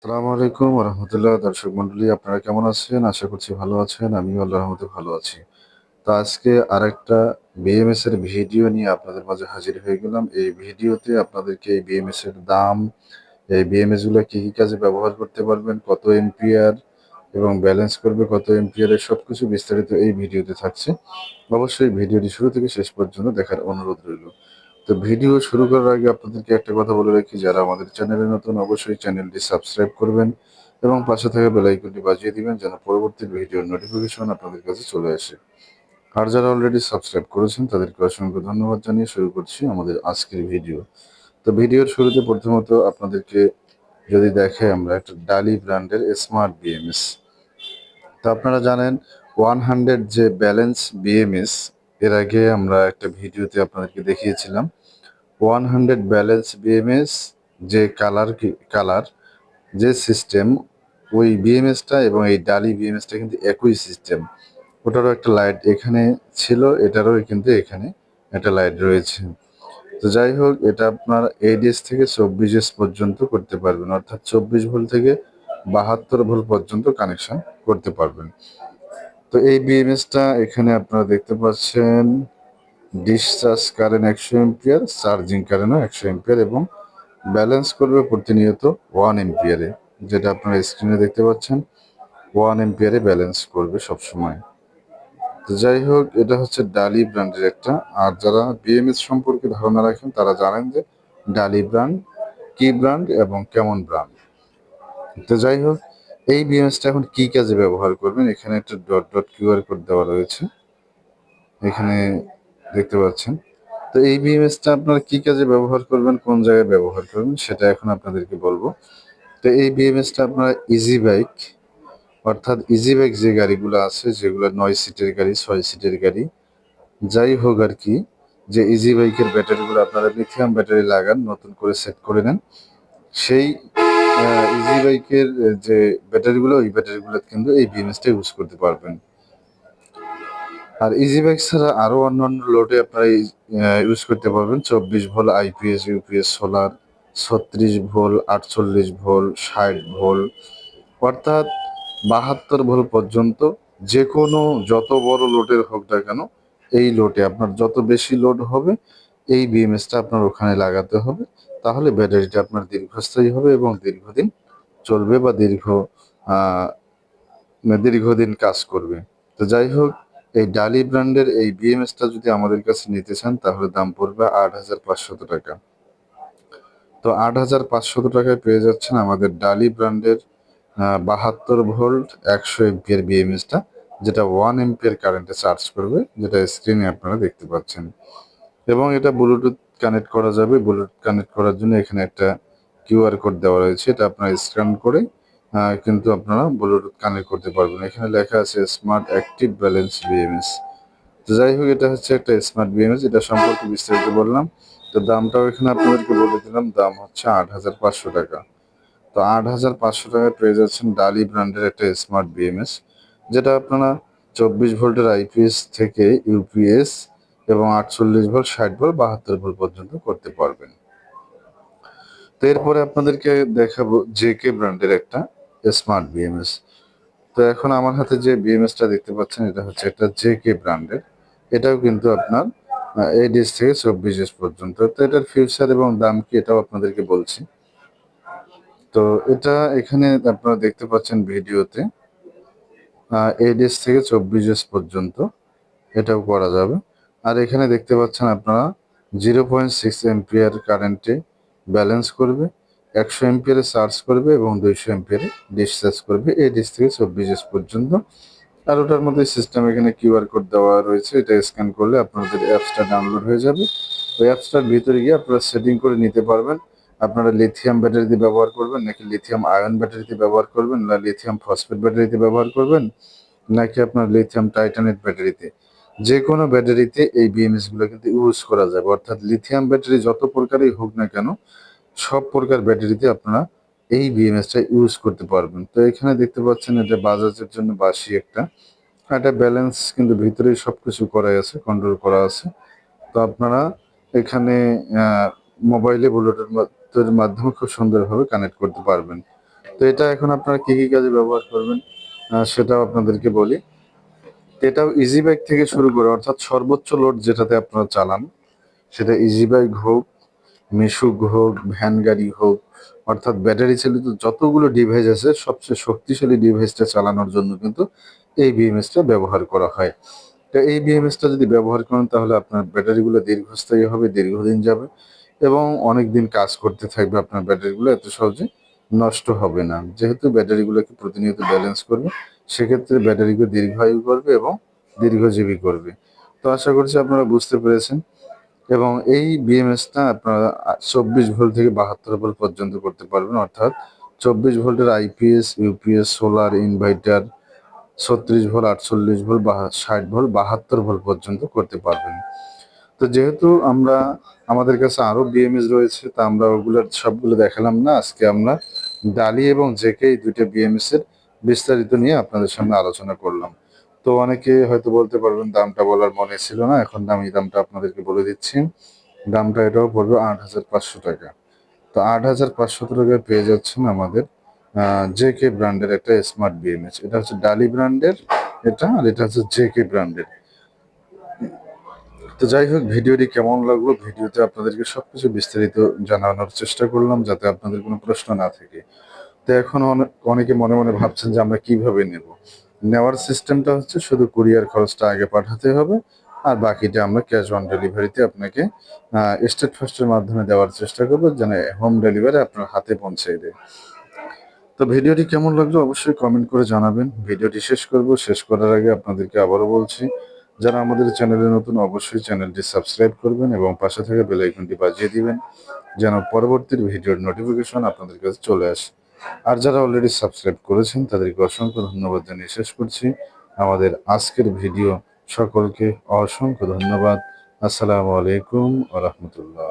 আসসালামু আলাইকুম রহমতুল্লাহ। দর্শক মন্ডলী, আপনারা কেমন আছেন? আশা করছি ভালো আছেন। আমিও আল্লাহর রহমতে ভালো আছি। তো আজকে আরেকটা বিএমএস এর ভিডিও নিয়ে আপনাদের মাঝে হাজির হয়ে গেলাম। এই ভিডিওতে আপনাদেরকে এই বিএমএস এর দাম, এই বিএমএস গুলো কি কি কাজে ব্যবহার করতে পারবেন, কত এম্পিয়ার এবং ব্যালেন্স করবে কত এম্পিয়ার, এর সবকিছু বিস্তারিত এই ভিডিওতে থাকছে। অবশ্যই ভিডিওটি শুরু থেকে শেষ পর্যন্ত দেখার অনুরোধ রইল। তো ভিডিও শুরু করার আগে আপনাদেরকে একটা কথা বলে রাখি, যারা আমাদের চ্যানেলে নতুন অবশ্যই চ্যানেলটি সাবস্ক্রাইব করবেন এবং পাশে থাকা বেল আইকনটি বাজিয়ে দিবেন যেন পরবর্তী ভিডিওর নোটিফিকেশন আপনাদের কাছে চলে আসে। আর যারা অলরেডি সাবস্ক্রাইব করেছেন তাদেরকে অসংখ্য ধন্যবাদ জানিয়ে শুরু করছি আমাদের আজকের ভিডিও। তো ভিডিওর শুরুতে প্রথমত আপনাদেরকে যদি দেখে আমরা একটা ডালি ব্র্যান্ডের স্মার্ট বিএমএস। তো আপনারা জানেন 100 যে ব্যালেন্স বিএমএস, এর আগে আমরা একটা ভিডিওতে আপনাদেরকে দেখিয়েছিলাম 100 ব্যালেন্স বিএমএস যে কালার যে সিস্টেম, ওই বিএমএসটা এবং এই ডালি বিএমএসটা কিন্তু একই সিস্টেম। ওটারও একটা লাইট এখানে ছিল, এটারও কিন্তু এখানে একটা লাইট রয়েছে। তো যাই হোক, এটা আপনার 8S থেকে 24S পর্যন্ত করতে পারবেন, অর্থাৎ 24 ভোল্ট থেকে 72 ভোল্ট পর্যন্ত কানেকশন করতে পারবেন। তো এই বিএমএসটা এখানে আপনারা দেখতে পাচ্ছেন ডিসচার্জ কারেন্ট 100 এম্পিয়ার, চার্জিং কারেন্টও 100 এম্পিয়ার এবং ব্যালেন্স করবে প্রতিনিয়ত 1 এম্পিয়ারে, যেটা আপনারা স্ক্রিনে দেখতে পাচ্ছেন 1 এম্পিয়ারে ব্যালেন্স করবে সবসময়। তো যাই হোক, এটা হচ্ছে ডালি ব্র্যান্ডের একটা। আর যারা বিএমএস সম্পর্কে ধারণা রাখেন তারা জানেন যে ডালি ব্র্যান্ড কি ব্র্যান্ড এবং কেমন ব্র্যান্ড। তো যাই হোক, এই বিএমএসটা এখন কি কাজে ব্যবহার করবেন, এখানে একটা ডট ডট কিউআর কোড দেওয়া রয়েছে, এখানে দেখতে পাচ্ছেন। তো এই বিএমএসটা আপনারা কি কাজে ব্যবহার করবেন, কোন জায়গায় ব্যবহার করবেন, সেটা এখন আপনাদেরকে বলবো। তো এই বিএমএসটা আপনারা ইজি বাইক, অর্থাৎ ইজি বাইক যে গাড়িগুলো আছে, যেগুলো 9 সিটের গাড়ি, 6 সিটের গাড়ি, যাই হোক আর কি, যে ইজি বাইকের ব্যাটারিগুলো আপনারা লিথিয়াম ব্যাটারি লাগান, নতুন করে সেট করে নেন, সেই ইজি বাইকের যে ব্যাটারিগুলো, ওই ব্যাটারিগুলো কিন্তু এই বিএমএসটা ইউজ করতে পারবেন। আর ইজি বাইক ছাড়া আরো অন্যান্য লোডে আপনারা ইউজ করতে পারবেন। 24 volt IPS UPS solar, 36 volt, 48 volt, 60 volt, অর্থাৎ 72 ভোল্ট পর্যন্ত যে কোনো যত বড় লোডের হোক না কেন, এই লোডে আপনার যত বেশি লোড হবে এই বিএমএসটা আপনার ওখানে লাগাতে হবে। তাহলে ব্যাটারিটা আপনার দীর্ঘস্থায়ী হবে এবং দীর্ঘদিন চলবে বা আহ দীর্ঘদিন কাজ করবে। তো যাই হোক, এই ডালি ব্র্যান্ডের এই বিএমএসটা যদি আমাদের কাছে নিতে চান তাহলে দাম পড়বে 8,500 টাকা। তো 8,500 টাকায় পেয়ে যাচ্ছেন আমাদের ডালি ব্র্যান্ডের 72 ভোল্ট 100 এম্পিয়ার বিএমএসটা, যেটা 1 এম্পিয়ার কারেন্টে চার্জ করবে, যেটা স্ক্রিনে আপনারা দেখতে পাচ্ছেন। এবং এটা ব্লুটুথ কানেক্ট করা যাবে। ব্লুটুথ কানেক্ট করার জন্য এখানে একটা কিউআর কোড দেওয়া রয়েছে, এটা আপনারা স্ক্যান করে কিন্তু আপনারা ব্লুটুথ কানেক্ট করতে পারবেন। এখানে লেখা আছে স্মার্ট অ্যাক্টিভ ব্যালেন্স বিএমএস। তো যাই হোক, এটা হচ্ছে একটা স্মার্ট বিএমএস, এটা সম্পর্কে বিস্তারিত বললাম। তো দামটাও এখানে আপনাদেরকে বলে দিলাম, দাম হচ্ছে 8,500 টাকা। তো 8,500 টাকায় পেয়ে যাচ্ছেন ডালি ব্র্যান্ডের একটা স্মার্ট বিএমএস, যেটা আপনারা 24 ভোল্টের আইপিএস থেকে ইউপিএস এবং 48 ভোল্ট, 60 ভোল্ট, 72 ভোল্ট পর্যন্ত করতে পারবেন। তো এরপরে আপনাদেরকে দেখাবো জেকে ব্র্যান্ডের একটা স্মার্ট বিএমএস। তো এখন আমার হাতে যে বিএমএসটা দেখতে পাচ্ছেন, এটা হচ্ছে একটা জেকে ব্র্যান্ডের। এটাও কিন্তু আপনার 8S থেকে 24S পর্যন্ত। তো এটার ফিউচার এবং দাম কি, এটাও আপনাদেরকে বলছি। তো এটা এখানে আপনারা দেখতে পাচ্ছেন ভিডিওতে 8S থেকে 24S পর্যন্ত এটাও করা যাবে। আর এখানে দেখতে পাচ্ছেন আপনারা 0.6 এম্পিয়ার কারেন্টে ব্যালেন্স করবে, 100 এম্পিয়ারে চার্জ করবে এবং 200 এম্পিয়ারে ডিসচার্জ করবে 8S থেকে 24S পর্যন্ত। আর ওটার মধ্যে সিস্টেম, এখানে কিউআর কোড দেওয়া রয়েছে, এটা স্ক্যান করলে আপনাদের অ্যাপসটা ডাউনলোড হয়ে যাবে। ওই অ্যাপসটার ভিতরে গিয়ে আপনারা সেটিং করে নিতে পারবেন আপনারা লিথিয়াম ব্যাটারিতে ব্যবহার করবেন নাকি লিথিয়াম আয়ন ব্যাটারিতে ব্যবহার করবেন, না লিথিয়াম ফসফেট ব্যাটারিতে ব্যবহার করবেন, নাকি আপনার লিথিয়াম টাইটানেট ব্যাটারিতে। যে কোনো ব্যাটারিতে এই বিএমএস গুলো কিন্তু ইউজ করা যাবে, অর্থাৎ লিথিয়াম ব্যাটারি যত প্রকারই হোক না কেন, সব প্রকার ব্যাটারিতে আপনারা এই বিএমএসটা ইউজ করতে পারবেন। তো এখানে দেখতে পাচ্ছেন এটা বাজাজের জন্য বাসি একটা, এটা ব্যালেন্স কিন্তু ভিতরেই সবকিছু করা আছে, কন্ট্রোল করা আছে। তো আপনারা এখানে মোবাইলে ব্লুটুথের মাধ্যমে খুব সুন্দরভাবে কানেক্ট করতে পারবেন। তো এটা এখন আপনারা কি কি কাজে ব্যবহার করবেন সেটাও আপনাদেরকে বলি। এটাও ইজি বাইক থেকে শুরু করে অর্থাৎ সর্বোচ্চ লোড যেটাতে আপনারা চালান, সেটা ইজি বাইক হোক, মিশুক হোক, ভ্যান গাড়ি হোক, অর্থাৎ ব্যাটারি চালিত যতগুলো ডিভাইস আছে সবচেয়ে শক্তিশালী ডিভাইসটা চালানোর জন্য কিন্তু এই বিএমএসটা ব্যবহার করা হয়। তো এই বিএমএসটা যদি ব্যবহার করেন তাহলে আপনার ব্যাটারিগুলো দীর্ঘস্থায়ী হবে, দীর্ঘদিন যাবে এবং অনেক দিন কাজ করতে থাকবে। আপনার ব্যাটারিগুলো এত সহজে নষ্ট হবে না। যেহেতু ব্যাটারিগুলোকে প্রতিনিয়ত ব্যালেন্স করবে, সেক্ষেত্রে ব্যাটারিকে দীর্ঘায়ু করবে এবং দীর্ঘজীবী করবে। তো আশা করছি আপনারা বুঝতে পেরেছেন। এবং এই বিএমএসটা আপনারা 24 ভোল্ট থেকে 72 ভোল্ট পর্যন্ত করতে পারবেন। অর্থাৎ 24 ভোল্টের IPS, UPS, solar, inverter, 36 volt, 48 volt, 60 volt, 72 volt পর্যন্ত করতে পারবেন। তো যেহেতু আমাদের কাছে আরো বিএমএস রয়েছে, তা আমরা ওগুলোর সবগুলো দেখালাম না। আজকে আমরা ডালি এবং জেকে এই দুইটা বিএমএস এর বিস্তারিত নিয়ে আপনাদের সামনে আলোচনা করলাম। তো অনেকে হয়তো বলতে পারবেন দামটা বলার মনে ছিল না, এখন আমি দামটা আপনাদেরকে বলে দিচ্ছি। দামটা এটাও পড়বে 8,500 টাকা। তো 8,500 টাকায় পেয়ে যাচ্ছেন আমাদের জেকে ব্র্যান্ডের একটা স্মার্ট বিএমএস। এটা হচ্ছে ডালি ব্র্যান্ডের এটা, আর এটা হচ্ছে জেকে ব্র্যান্ডের। তো যাই হোক, ভিডিওটি কেমন লাগলো, ভিডিওতে আপনাদেরকে সবকিছু বিস্তারিত জানানোর চেষ্টা করলাম যাতে আপনাদের কোনো প্রশ্ন না থাকে। তো এখন অনেকে মনে মনে ভাবছেন যে আমরা কিভাবে নেব। নেওয়ার সিস্টেমটা হচ্ছে শুধু কুরিয়ার খরচটা আগে পাঠাতে হবে, আর বাকিটা আমরা ক্যাশ অন ডেলিভারিতে আপনাকে স্টেট ফাস্টের মাধ্যমে দেওয়ার চেষ্টা করবো, যেন হোম ডেলিভারি আপনার হাতে পৌঁছে দেয়। তো ভিডিওটি কেমন লাগলো অবশ্যই কমেন্ট করে জানাবেন। ভিডিওটি শেষ করব, শেষ করার আগে আপনাদেরকে আবারও বলছি, যারা আমাদের চ্যানেলে নতুন অবশ্যই চ্যানেলটি সাবস্ক্রাইব করবেন এবং পাশে থাকা বেল আইকনটি বাজিয়ে দিবেন, যেন পরবর্তী ভিডিওর নোটিফিকেশন আপনাদের কাছে চলে আসে। আর যারা অলরেডি সাবস্ক্রাইব করেছেন তাদেরকে অসংখ্য ধন্যবাদ জানিয়ে শেষ করছি আমাদের আজকের ভিডিও। সকলকে অসংখ্য ধন্যবাদ। আসসালামু আলাইকুম ওয়া রাহমাতুল্লাহ।